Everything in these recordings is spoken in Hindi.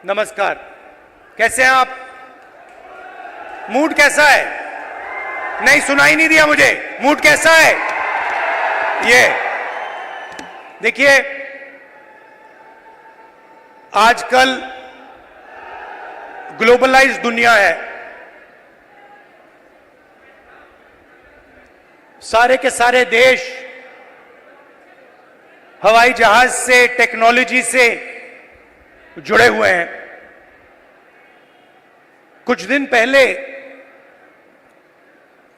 नमस्कार। कैसे हैं आप? मूड कैसा है? नहीं, सुनाई नहीं दिया मुझे। मूड कैसा है? ये देखिए, आजकल ग्लोबलाइज्ड दुनिया है। सारे के सारे देश हवाई जहाज से, टेक्नोलॉजी से जुड़े हुए हैं। कुछ दिन पहले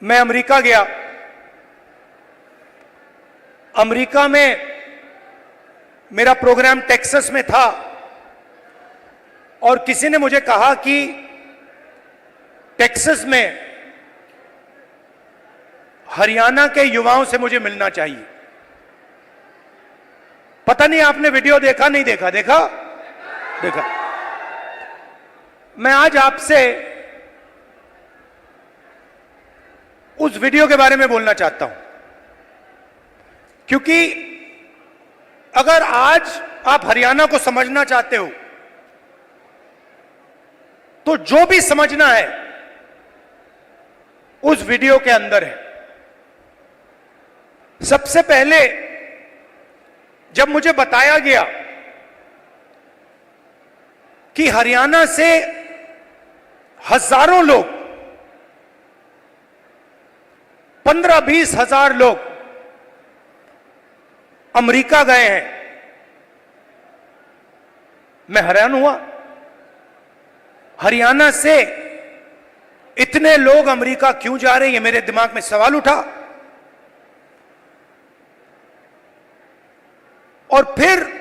मैं अमेरिका गया। अमेरिका में मेरा प्रोग्राम टेक्सास में था और किसी ने मुझे कहा कि टेक्सास में हरियाणा के युवाओं से मुझे मिलना चाहिए। पता नहीं आपने वीडियो देखा, नहीं देखा? देखा। मैं आज आपसे उस वीडियो के बारे में बोलना चाहता हूं, क्योंकि अगर आज आप हरियाणा को समझना चाहते हो तो जो भी समझना है उस वीडियो के अंदर है। सबसे पहले जब मुझे बताया गया कि हरियाणा से हजारों लोग, 15-20 हजार लोग अमेरिका गए हैं, मैं हैरान हुआ। हरियाणा से इतने लोग अमेरिका क्यों जा रहे हैं, ये मेरे दिमाग में सवाल उठा। और फिर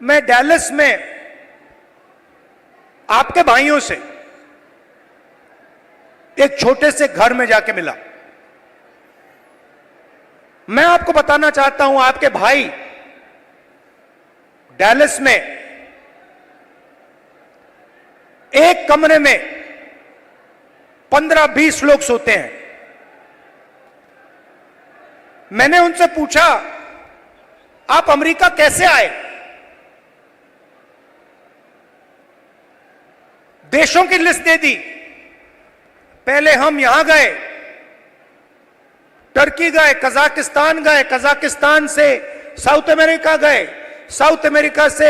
मैं डैलस में आपके भाइयों से एक छोटे से घर में जाके मिला। मैं आपको बताना चाहता हूं, आपके भाई डैलस में एक कमरे में 15-20 लोग सोते हैं। मैंने उनसे पूछा, आप अमेरिका कैसे आए? देशों की लिस्ट दे दी। पहले हम यहां गए, टर्की गए, कजाकिस्तान गए, कजाकिस्तान से साउथ अमेरिका गए, साउथ अमेरिका से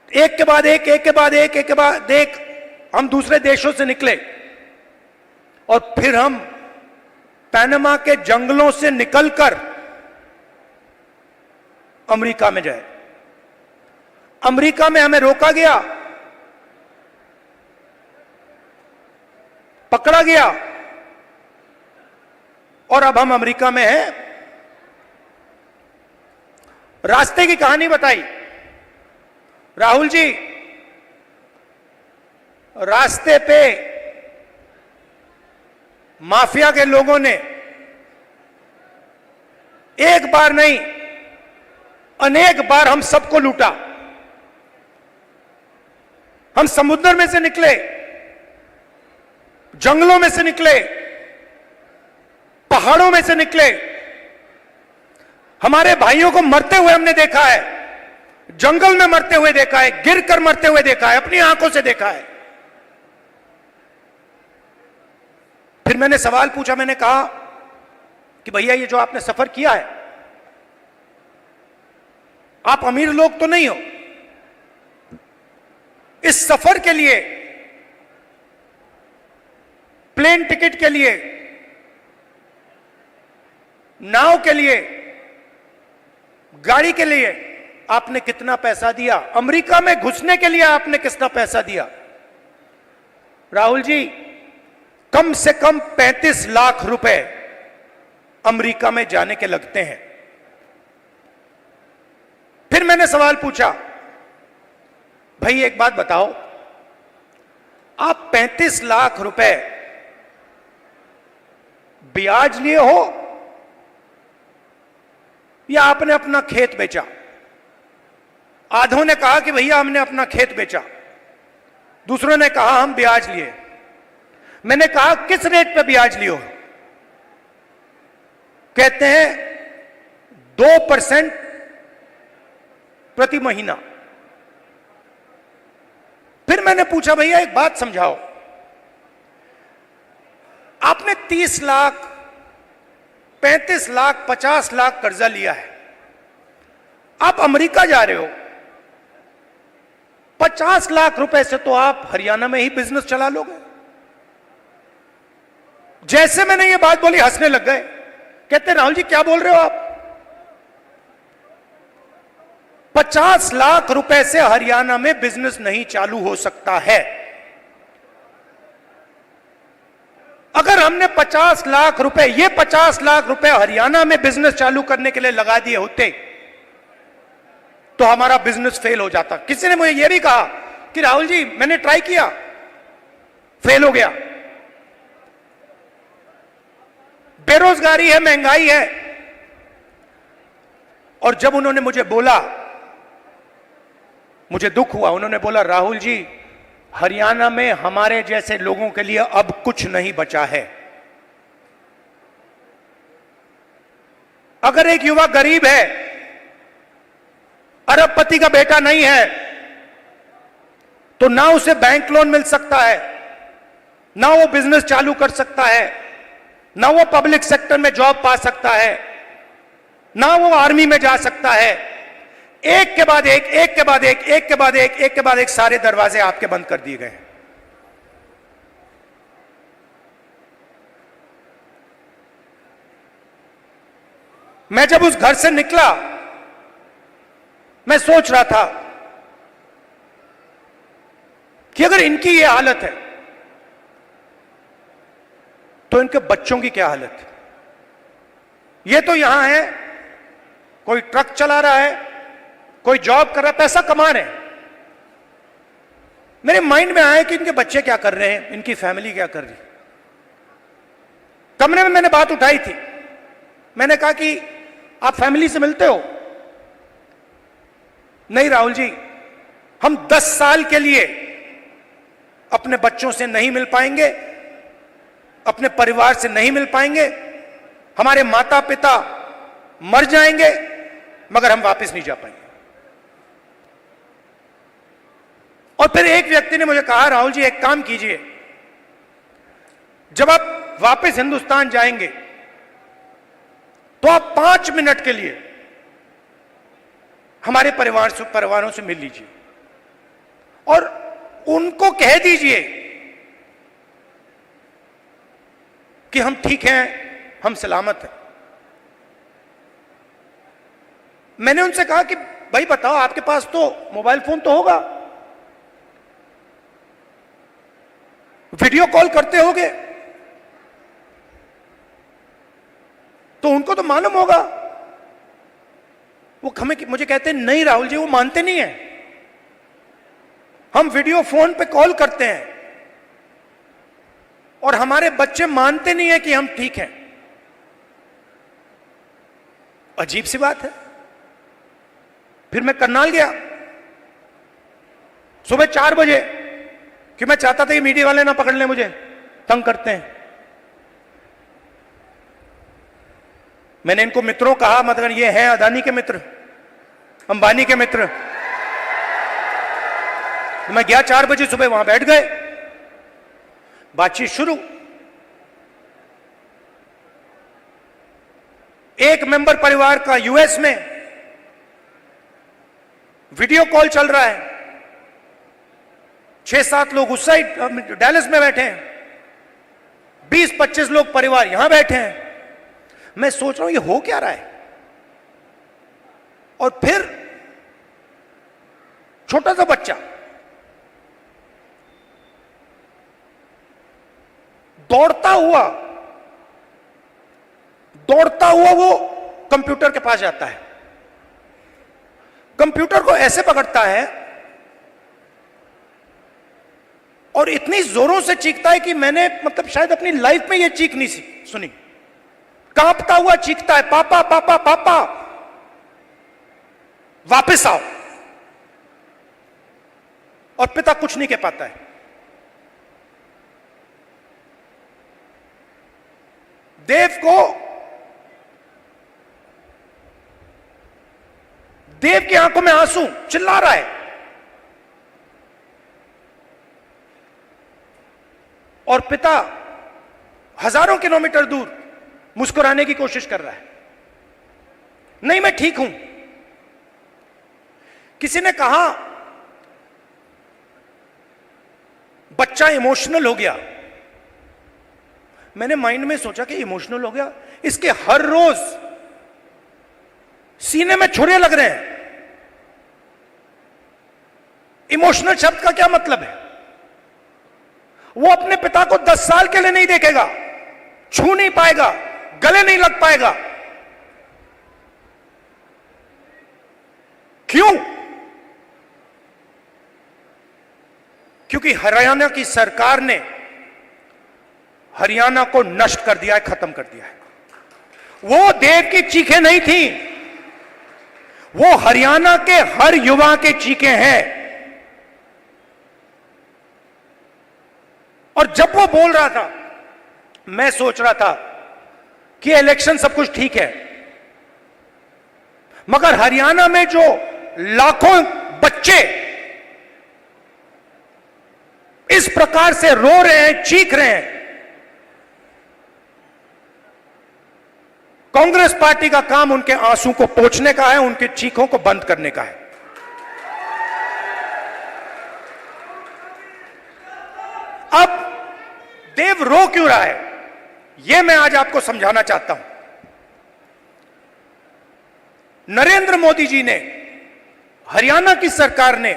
एक के बाद एक, एक के बाद एक, एक के बाद एक हम दूसरे देशों से निकले और फिर हम पनामा के जंगलों से निकलकर अमेरिका में जाए। अमेरिका में हमें रोका गया, पकड़ा गया और अब हम अमेरिका में हैं। रास्ते की कहानी बताई। राहुल जी, रास्ते पे माफिया के लोगों ने एक बार नहीं, अनेक बार हम सबको लूटा। हम समुद्र में से निकले, जंगलों में से निकले, पहाड़ों में से निकले। हमारे भाइयों को मरते हुए हमने देखा है, जंगल में मरते हुए देखा है, गिरकर मरते हुए देखा है, अपनी आंखों से देखा है। फिर मैंने सवाल पूछा, मैंने कहा कि भैया ये जो आपने सफर किया है, आप अमीर लोग तो नहीं हो। इस सफर के लिए, प्लेन टिकट के लिए, नाव के लिए, गाड़ी के लिए आपने कितना पैसा दिया? अमेरिका में घुसने के लिए आपने कितना पैसा दिया? राहुल जी, कम से कम 35 लाख रुपए अमेरिका में जाने के लगते हैं। फिर मैंने सवाल पूछा, भाई एक बात बताओ, आप 35 लाख रुपए ब्याज लिए हो या आपने अपना खेत बेचा? आधों ने कहा कि भैया हमने अपना खेत बेचा, दूसरों ने कहा हम ब्याज लिए। मैंने कहा किस रेट पे ब्याज लियो? कहते हैं 2% प्रति महीना। फिर मैंने पूछा भैया एक बात समझाओ, आपने 30 लाख, 35 लाख, 50 लाख कर्जा लिया है, आप अमेरिका जा रहे हो, 50 लाख रुपए से तो आप हरियाणा में ही बिजनेस चला लोगे। जैसे मैंने ये बात बोली हंसने लग गए, कहते राहुल जी क्या बोल रहे हो आप, 50 लाख रुपए से हरियाणा में बिजनेस नहीं चालू हो सकता है। अगर हमने 50 लाख रुपए, ये 50 लाख रुपए हरियाणा में बिजनेस चालू करने के लिए लगा दिए होते तो हमारा बिजनेस फेल हो जाता। किसी ने मुझे यह भी कहा कि राहुल जी मैंने ट्राई किया, फेल हो गया, बेरोजगारी है, महंगाई है। और जब उन्होंने मुझे बोला, मुझे दुख हुआ, उन्होंने बोला राहुल जी हरियाणा में हमारे जैसे लोगों के लिए अब कुछ नहीं बचा है। अगर एक युवा गरीब है, अरबपति का बेटा नहीं है, तो ना उसे बैंक लोन मिल सकता है, ना वो बिजनेस चालू कर सकता है, ना वो पब्लिक सेक्टर में जॉब पा सकता है, ना वो आर्मी में जा सकता है। एक के बाद एक, एक के बाद एक, एक के बाद एक, एक के बाद एक, सारे दरवाजे आपके बंद कर दिए गए। मैं जब उस घर से निकला, मैं सोच रहा था कि अगर इनकी ये हालत है तो इनके बच्चों की क्या हालत है। ये तो यहां है, कोई ट्रक चला रहा है, कोई जॉब कर रहा है, पैसा कमा रहे हैं। मेरे माइंड में आया कि इनके बच्चे क्या कर रहे हैं, इनकी फैमिली क्या कर रही है। कमरे में मैंने बात उठाई थी, मैंने कहा कि आप फैमिली से मिलते हो? नहीं राहुल जी, हम 10 साल के लिए अपने बच्चों से नहीं मिल पाएंगे, अपने परिवार से नहीं मिल पाएंगे, हमारे माता पिता मर जाएंगे मगर हम वापस नहीं जा पाएंगे। और फिर एक व्यक्ति ने मुझे कहा राहुल जी एक काम कीजिए, जब आप वापस हिंदुस्तान जाएंगे तो आप 5 मिनट के लिए हमारे परिवारों से मिल लीजिए और उनको कह दीजिए कि हम ठीक हैं, हम सलामत हैं। मैंने उनसे कहा कि भाई बताओ, आपके पास तो मोबाइल फोन तो होगा, वीडियो कॉल करते होगे, तो उनको तो मालूम होगा। वो मुझे कहते हैं नहीं राहुल जी, वो मानते नहीं है, हम वीडियो फोन पे कॉल करते हैं और हमारे बच्चे मानते नहीं है कि हम ठीक हैं। अजीब सी बात है। फिर मैं करनाल गया सुबह 4 बजे, कि मैं चाहता था कि मीडिया वाले ना पकड़ लें, मुझे तंग करते हैं। मैंने इनको मित्रों कहा, मतलब ये हैं अदानी के मित्र, अंबानी के मित्र। मैं गया 4 बजे सुबह, वहां बैठ गए, बातचीत शुरू। एक मेंबर परिवार का यूएस में वीडियो कॉल चल रहा है, 6-7 लोग उस साइड डैलस में बैठे हैं, 20-25 लोग परिवार यहां बैठे हैं। मैं सोच रहा हूं ये हो क्या रहा है। और फिर छोटा सा बच्चा दौड़ता हुआ वो कंप्यूटर के पास जाता है, कंप्यूटर को ऐसे पकड़ता है और इतनी जोरों से चीखता है कि मैंने मतलब शायद अपनी लाइफ में ये चीख नहीं सुनी। कांपता हुआ चीखता है, पापा पापा पापा वापस आओ। और पिता कुछ नहीं कह पाता है। देव की आंखों में आंसू, चिल्ला रहा है, और पिता हजारों किलोमीटर दूर मुस्कुराने की कोशिश कर रहा है, नहीं मैं ठीक हूं। किसी ने कहा बच्चा इमोशनल हो गया। मैंने माइंड में सोचा कि इमोशनल हो गया, इसके हर रोज सीने में छुरे लग रहे हैं। इमोशनल शब्द का क्या मतलब है? वो अपने पिता को 10 साल के लिए नहीं देखेगा, छू नहीं पाएगा, गले नहीं लग पाएगा। क्यों? क्योंकि हरियाणा की सरकार ने हरियाणा को नष्ट कर दिया है, खत्म कर दिया है। वो देव की चीखें नहीं थी, वो हरियाणा के हर युवा के चीखें हैं। और जब वो बोल रहा था, मैं सोच रहा था कि इलेक्शन सब कुछ ठीक है, मगर हरियाणा में जो लाखों बच्चे इस प्रकार से रो रहे हैं, चीख रहे हैं, कांग्रेस पार्टी का काम उनके आंसू को पोंछने का है, उनके चीखों को बंद करने का है। अब देव रो क्यों रहा है, यह मैं आज आपको समझाना चाहता हूं। नरेंद्र मोदी जी ने, हरियाणा की सरकार ने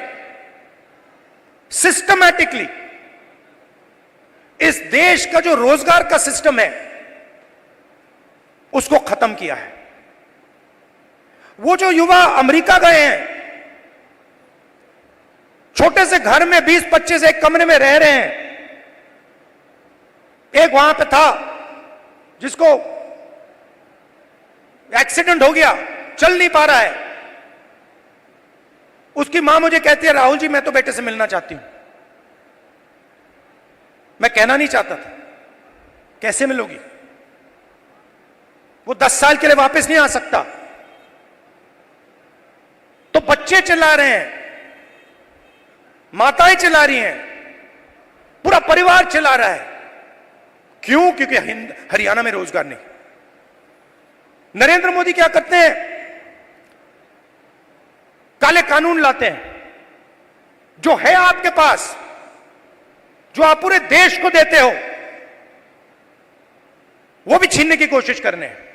सिस्टमैटिकली इस देश का जो रोजगार का सिस्टम है उसको खत्म किया है। वो जो युवा अमेरिका गए हैं, छोटे से घर में 20-25 एक कमरे में रह रहे हैं। एक वहां पे था जिसको एक्सीडेंट हो गया, चल नहीं पा रहा है। उसकी मां मुझे कहती है, राहुल जी मैं तो बेटे से मिलना चाहती हूं। मैं कहना नहीं चाहता था, कैसे मिलोगी? वो 10 साल के लिए वापस नहीं आ सकता। तो बच्चे चिल्ला रहे हैं, माताएं चिल्ला रही हैं, पूरा परिवार चिल्ला रहा है। क्यों? क्योंकि हरियाणा में रोजगार नहीं। नरेंद्र मोदी क्या करते हैं? काले कानून लाते हैं। जो है आपके पास, जो आप पूरे देश को देते हो, वो भी छीनने की कोशिश कर रहे हैं।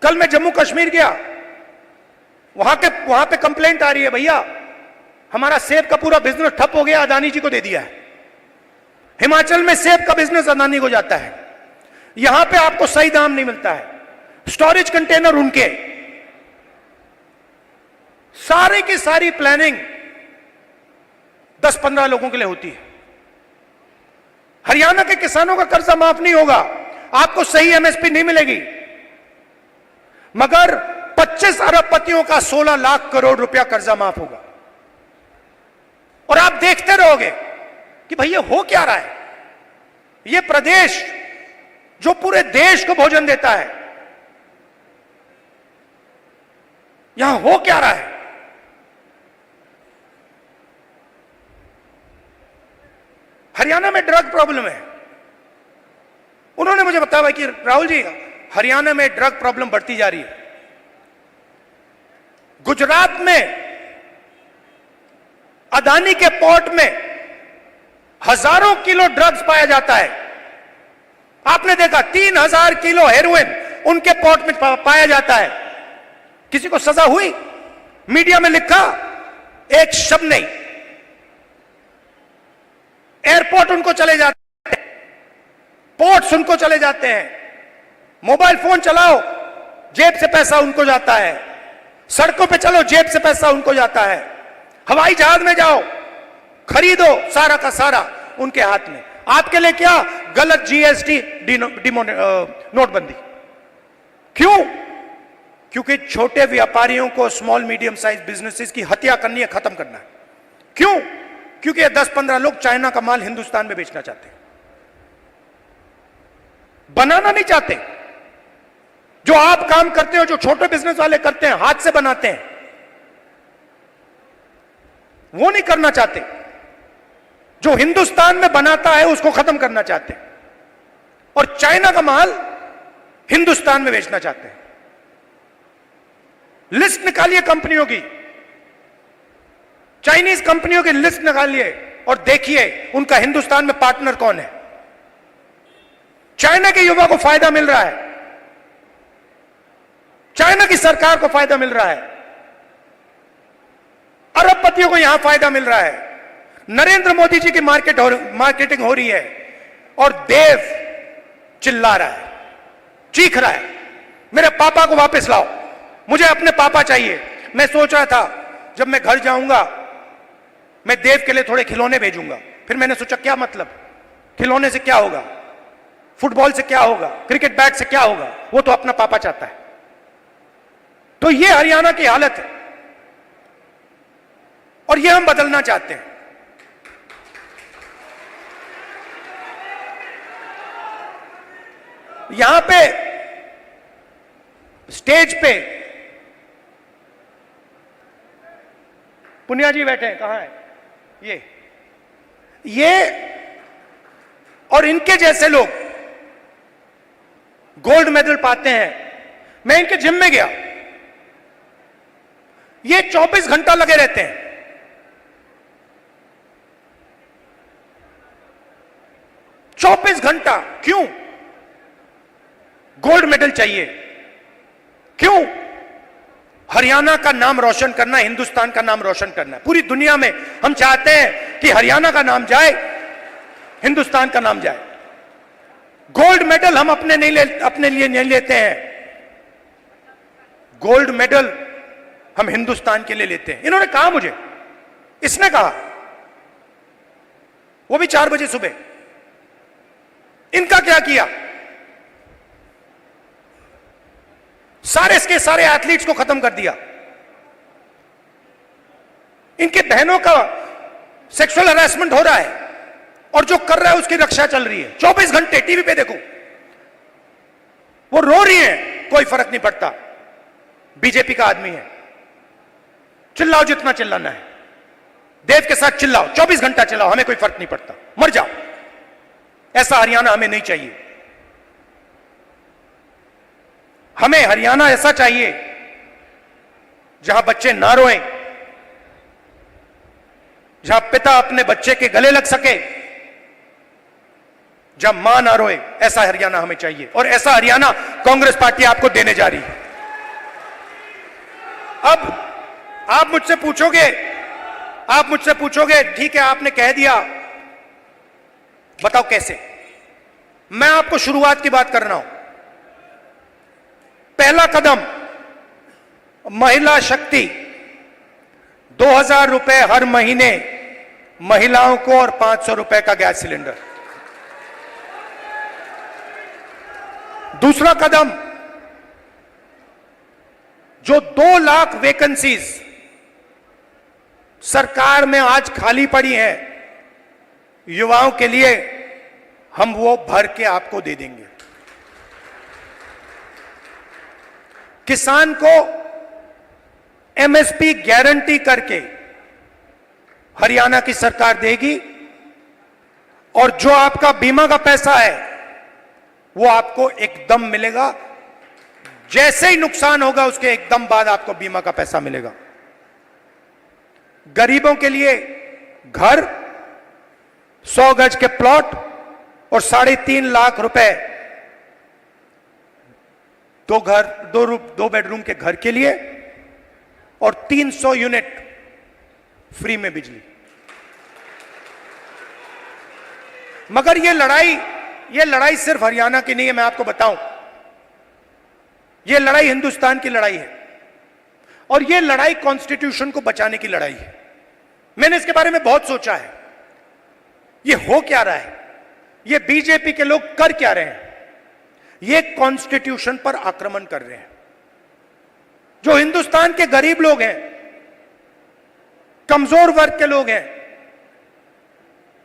कल मैं जम्मू कश्मीर गया, वहां पे कंप्लेंट आ रही है, भैया हमारा सेब का पूरा बिजनेस ठप हो गया, अदानी जी को दे दिया है। हिमाचल में सेब का बिजनेस अदानी को जाता है, यहां पे आपको सही दाम नहीं मिलता है, स्टोरेज कंटेनर उनके। सारी की सारी प्लानिंग 10-15 लोगों के लिए होती है। हरियाणा के किसानों का कर्जा माफ नहीं होगा, आपको सही एमएसपी नहीं मिलेगी, मगर 25 अरबपतियों का 16 लाख करोड़ रुपया कर्जा माफ होगा। और आप देखते रहोगे कि भैया हो क्या रहा है। यह प्रदेश जो पूरे देश को भोजन देता है, यहां हो क्या रहा है। हरियाणा में ड्रग प्रॉब्लम है। उन्होंने मुझे बताया कि राहुल जी हरियाणा में ड्रग प्रॉब्लम बढ़ती जा रही है। गुजरात में अदानी के पोर्ट में हजारों किलो ड्रग्स पाया जाता है। आपने देखा 3000 किलो हेरोइन उनके पोर्ट में पाया जाता है। किसी को सजा हुई? मीडिया में लिखा? एक शब्द नहीं। एयरपोर्ट उनको चले जाते हैं, पोर्ट्स उनको चले जाते हैं। मोबाइल फोन चलाओ, जेब से पैसा उनको जाता है। सड़कों पे चलो, जेब से पैसा उनको जाता है। हवाई जहाज में जाओ, खरीदो, सारा का सारा उनके हाथ में। आपके लिए क्या? गलत जीएसटी, नोटबंदी। क्यों? क्योंकि छोटे व्यापारियों को, स्मॉल मीडियम साइज बिजनेसेस की हत्या करनी है, खत्म करना है। क्यों? क्योंकि ये 10-15 लोग चाइना का माल हिंदुस्तान में बेचना चाहते हैं, बनाना नहीं चाहते। जो आप काम करते हो, जो छोटे बिजनेस वाले करते हैं, हाथ से बनाते हैं, वो नहीं करना चाहते। जो हिंदुस्तान में बनाता है उसको खत्म करना चाहते हैं और चाइना का माल हिंदुस्तान में बेचना चाहते हैं। लिस्ट निकालिए कंपनियों की, चाइनीज कंपनियों की लिस्ट निकालिए और देखिए उनका हिंदुस्तान में पार्टनर कौन है। चाइना के युवा को फायदा मिल रहा है, चाइना की सरकार को फायदा मिल रहा है, अरबपतियों को यहां फायदा मिल रहा है, नरेंद्र मोदी जी की मार्केटिंग हो रही है और देव चिल्ला रहा है, चीख रहा है, मेरे पापा को वापस लाओ, मुझे अपने पापा चाहिए। मैं सोच रहा था जब मैं घर जाऊंगा मैं देव के लिए थोड़े खिलौने भेजूंगा। फिर मैंने सोचा क्या मतलब, खिलौने से क्या होगा, फुटबॉल से क्या होगा, क्रिकेट बैट से क्या होगा, वो तो अपना पापा चाहता है। तो ये हरियाणा की हालत है और ये हम बदलना चाहते हैं। यहां पे स्टेज पे पुनिया जी बैठे हैं, कहां है ये और इनके जैसे लोग गोल्ड मेडल पाते हैं। मैं इनके जिम में गया, ये 24 घंटा लगे रहते हैं। 24 घंटा क्यों? गोल्ड मेडल चाहिए। क्यों? हरियाणा का नाम रोशन करना, हिंदुस्तान का नाम रोशन करना। पूरी दुनिया में हम चाहते हैं कि हरियाणा का नाम जाए, हिंदुस्तान का नाम जाए। गोल्ड मेडल हम अपने लिए नहीं लेते हैं, गोल्ड मेडल हम हिंदुस्तान के लिए लेते हैं। इन्होंने कहा मुझे, इसने कहा, वो भी 4 बजे सुबह। इनका क्या किया? सारे के सारे एथलीट्स को खत्म कर दिया। इनके बहनों का सेक्सुअल हरासमेंट हो रहा है और जो कर रहा है उसकी रक्षा चल रही है। 24 घंटे टीवी पे देखो, वो रो रही है, कोई फर्क नहीं पड़ता, बीजेपी का आदमी है, चिल्लाओ जितना चिल्लाना है, देव के साथ चिल्लाओ, 24 घंटा चिल्लाओ, हमें कोई फर्क नहीं पड़ता, मर जाओ। ऐसा हरियाणा हमें नहीं चाहिए। हमें हरियाणा ऐसा चाहिए जहां बच्चे ना रोएं, जहां पिता अपने बच्चे के गले लग सके, जहां मां ना रोए। ऐसा हरियाणा हमें चाहिए और ऐसा हरियाणा कांग्रेस पार्टी आपको देने जा रही है। अब आप मुझसे पूछोगे ठीक है आपने कह दिया, बताओ कैसे? मैं आपको शुरुआत की बात कर रहा हूं। पहला कदम, महिला शक्ति, 2000 रुपए हर महीने महिलाओं को और 500 रुपए का गैस सिलेंडर। दूसरा कदम, जो 2 लाख वैकेंसीज सरकार में आज खाली पड़ी हैं युवाओं के लिए, हम वो भर के आपको दे देंगे। किसान को एमएसपी गारंटी करके हरियाणा की सरकार देगी और जो आपका बीमा का पैसा है वो आपको एकदम मिलेगा। जैसे ही नुकसान होगा उसके एकदम बाद आपको बीमा का पैसा मिलेगा। गरीबों के लिए घर, 100 गज के प्लॉट और 3.5 लाख रुपए दो बेडरूम के घर के लिए और 300 यूनिट फ्री में बिजली। मगर ये लड़ाई सिर्फ हरियाणा की नहीं है, मैं आपको बताऊं, ये लड़ाई हिंदुस्तान की लड़ाई है और ये लड़ाई कॉन्स्टिट्यूशन को बचाने की लड़ाई है। मैंने इसके बारे में बहुत सोचा है, ये हो क्या रहा है, ये बीजेपी के लोग कर क्या रहे हैं। ये कॉन्स्टिट्यूशन पर आक्रमण कर रहे हैं। जो हिंदुस्तान के गरीब लोग हैं, कमजोर वर्ग के लोग हैं,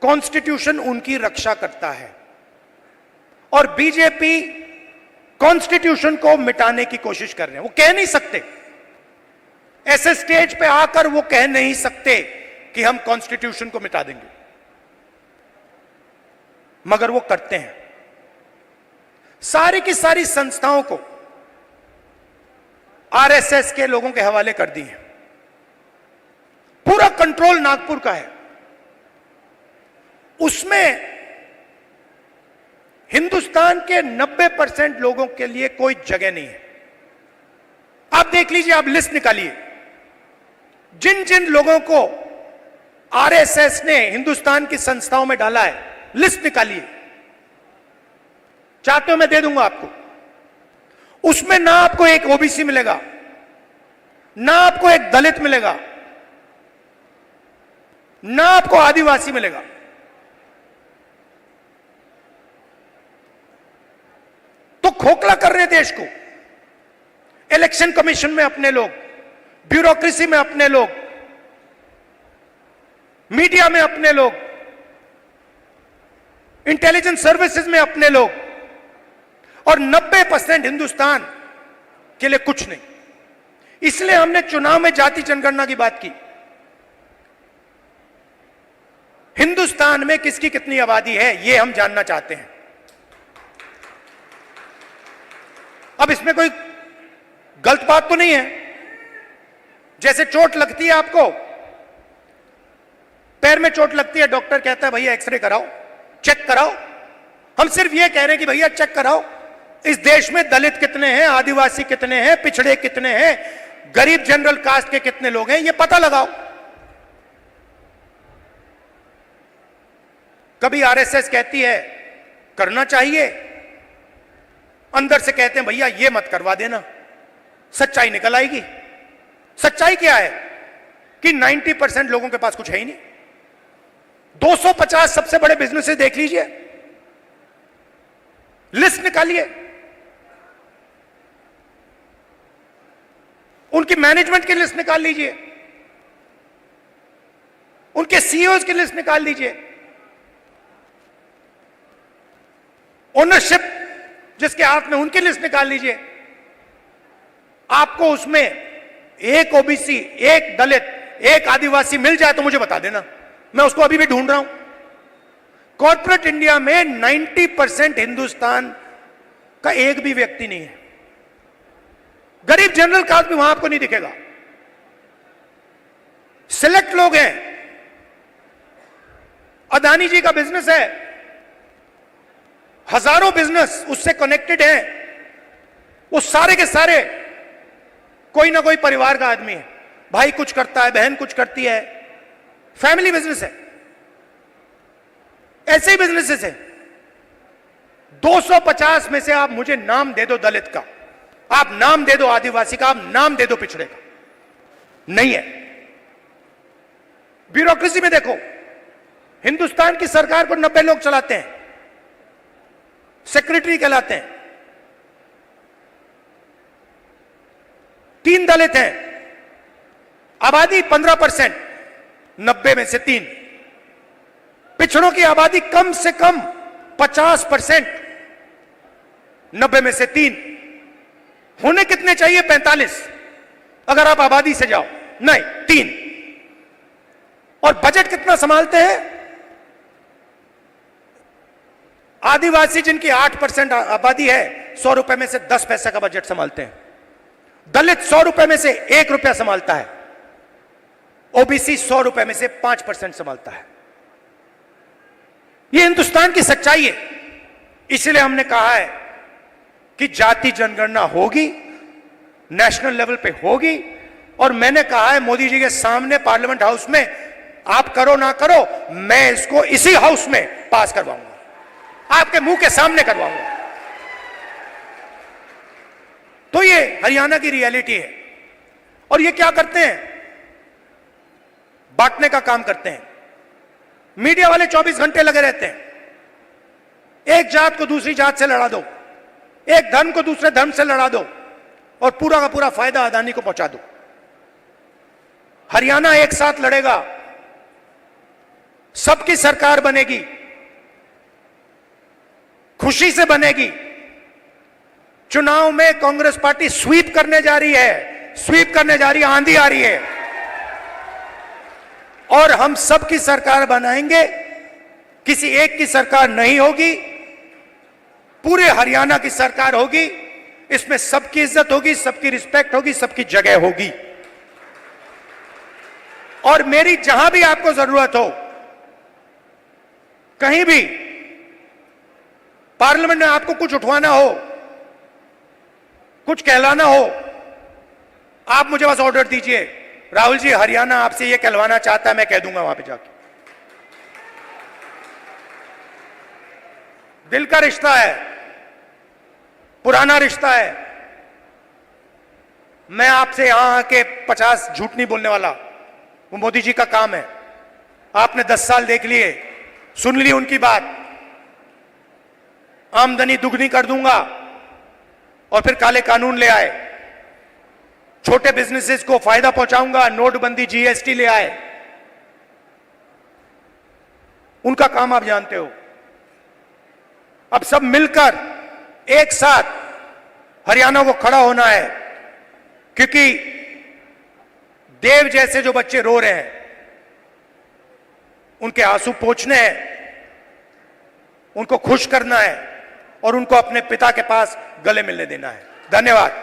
कॉन्स्टिट्यूशन उनकी रक्षा करता है और बीजेपी कॉन्स्टिट्यूशन को मिटाने की कोशिश कर रहे हैं। वो कह नहीं सकते, ऐसे स्टेज पे आकर वो कह नहीं सकते कि हम कॉन्स्टिट्यूशन को मिटा देंगे, मगर वो करते हैं। सारी की सारी संस्थाओं को आरएसएस के लोगों के हवाले कर दी है। पूरा कंट्रोल नागपुर का है। उसमें हिंदुस्तान के 90% लोगों के लिए कोई जगह नहीं है। आप देख लीजिए, आप लिस्ट निकालिए, जिन जिन लोगों को आरएसएस ने हिंदुस्तान की संस्थाओं में डाला है, लिस्ट निकालिए। चाहते हो मैं दे दूंगा आपको। उसमें ना आपको एक ओबीसी मिलेगा, ना आपको एक दलित मिलेगा, ना आपको आदिवासी मिलेगा। तो खोखला कर रहे हैं देश को। इलेक्शन कमीशन में अपने लोग, ब्यूरोक्रेसी में अपने लोग, मीडिया में अपने लोग, इंटेलिजेंस सर्विसेज में अपने लोग, और 90% हिंदुस्तान के लिए कुछ नहीं। इसलिए हमने चुनाव में जाति जनगणना की बात की। हिंदुस्तान में किसकी कितनी आबादी है, यह हम जानना चाहते हैं। अब इसमें कोई गलत बात तो नहीं है। जैसे चोट लगती है, आपको पैर में चोट लगती है, डॉक्टर कहता है भैया एक्सरे कराओ, चेक कराओ। हम सिर्फ यह कह रहे हैं कि भैया चेक कराओ, इस देश में दलित कितने हैं, आदिवासी कितने हैं, पिछड़े कितने हैं, गरीब जनरल कास्ट के कितने लोग हैं, यह पता लगाओ। कभी आरएसएस कहती है करना चाहिए, अंदर से कहते हैं भैया ये मत करवा देना, सच्चाई निकल आएगी। सच्चाई क्या है कि 90% लोगों के पास कुछ है ही नहीं। 250 सबसे बड़े बिजनेसेस देख लीजिए, लिस्ट निकालिए, उनकी मैनेजमेंट की लिस्ट निकाल लीजिए, उनके सीईओज की लिस्ट निकाल लीजिए, ओनरशिप जिसके हाथ में, उनकी लिस्ट निकाल लीजिए। आपको उसमें एक ओबीसी, एक दलित, एक आदिवासी मिल जाए तो मुझे बता देना, मैं उसको अभी भी ढूंढ रहा हूं। कॉर्पोरेट इंडिया में 90% हिंदुस्तान का एक भी व्यक्ति नहीं है। गरीब जनरल कास्ट भी वहां आपको नहीं दिखेगा। सिलेक्ट लोग हैं। अदानी जी का बिजनेस है, हजारों बिजनेस उससे कनेक्टेड हैं। वो सारे के सारे कोई ना कोई परिवार का आदमी है, भाई कुछ करता है, बहन कुछ करती है, फैमिली बिजनेस है। ऐसे ही बिजनेसेस है। 250 में से आप मुझे नाम दे दो दलित का, आप नाम दे दो आदिवासी का, आप नाम दे दो पिछड़े का, नहीं है। ब्यूरोक्रेसी में देखो, हिंदुस्तान की सरकार को 90 लोग चलाते हैं, सेक्रेटरी कहलाते हैं। 3 दलित हैं, आबादी 15%, 90 में से 3। पिछड़ों की आबादी कम से कम 50%, 90 में से 3। होने कितने चाहिए? 45, अगर आप आबादी से जाओ। नहीं, 3। और बजट कितना संभालते हैं? आदिवासी जिनकी 8% आबादी है, 100 रुपए में से 10 पैसे का बजट संभालते हैं। दलित 100 रुपए में से 1 रुपया संभालता है। ओबीसी 100 रुपए में से 5% संभालता है। यह हिंदुस्तान की सच्चाई है। इसलिए हमने कहा है कि जाति जनगणना होगी, नेशनल लेवल पे होगी। और मैंने कहा है मोदी जी के सामने पार्लियामेंट हाउस में, आप करो ना करो, मैं इसको इसी हाउस में पास करवाऊंगा, आपके मुंह के सामने करवाऊंगा। तो ये हरियाणा की रियलिटी है। और ये क्या करते हैं? बांटने का काम करते हैं। मीडिया वाले 24 घंटे लगे रहते हैं। एक जात को दूसरी जात से लड़ा दो, एक धर्म को दूसरे धर्म से लड़ा दो, और पूरा का पूरा फायदा अदानी को पहुंचा दो। हरियाणा एक साथ लड़ेगा, सबकी सरकार बनेगी, खुशी से बनेगी। चुनाव में कांग्रेस पार्टी स्वीप करने जा रही है, स्वीप करने जा रही है, आंधी आ रही है और हम सबकी सरकार बनाएंगे। किसी एक की सरकार नहीं होगी, पूरे हरियाणा की सरकार होगी। इसमें सबकी इज्जत होगी, सबकी रिस्पेक्ट होगी, सबकी जगह होगी। और मेरी जहां भी आपको जरूरत हो, कहीं भी पार्लियामेंट में आपको कुछ उठवाना हो, कुछ कहलाना हो, आप मुझे बस ऑर्डर दीजिए, राहुल जी हरियाणा आपसे यह कहलवाना चाहता है, मैं कह दूंगा वहां पे जाके। दिल का रिश्ता है, पुराना रिश्ता है। मैं आपसे यहां आके 50 झूठ नहीं बोलने वाला, वो मोदी जी का काम है। आपने 10 साल देख लिए, सुन ली उनकी बात, आमदनी दुगनी कर दूंगा और फिर काले कानून ले आए, छोटे बिजनेसेस को फायदा पहुंचाऊंगा, नोटबंदी जीएसटी ले आए। उनका काम आप जानते हो। अब सब मिलकर एक साथ हरियाणा को खड़ा होना है, क्योंकि देव जैसे जो बच्चे रो रहे हैं उनके आंसू पोंछने हैं, उनको खुश करना है और उनको अपने पिता के पास गले मिलने देना है। धन्यवाद।